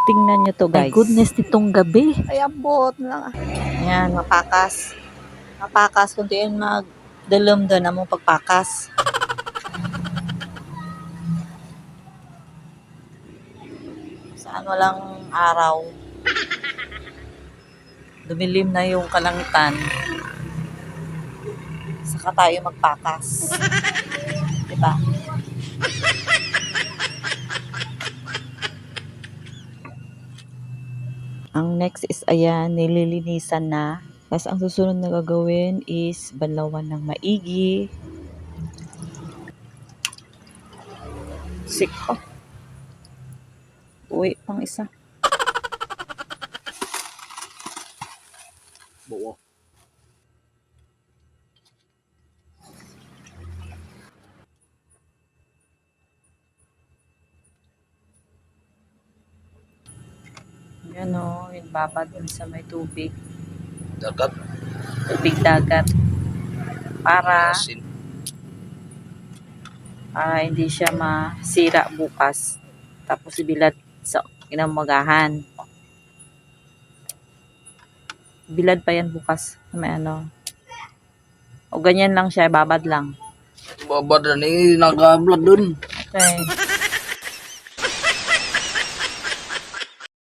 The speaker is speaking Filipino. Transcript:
Tingnan nyo to, guys. My goodness, nitong gabi. Ay, abot na lang. Yan, mapakas. Mapakas kung diyan magdalom doon na mong pagpakas. Saan walang araw. Dumilim na yung kalangitan. Saka tayo magpakas. Diba? Ang next is ayan, nililinisan na. Tapos ang susunod na gagawin is banlawan ng maigi. Siko. Uy, pang isa. Buo. Yan o, yung babad dun sa may tubig. Dagat. Tubig dagat. Para Asin. hindi siya masira bukas. Tapos ibilad sa inamagahan. Bilad pa yan bukas. May ano. O ganyan lang siya, babad lang. Babad na ni nag-vlog dun. Okay.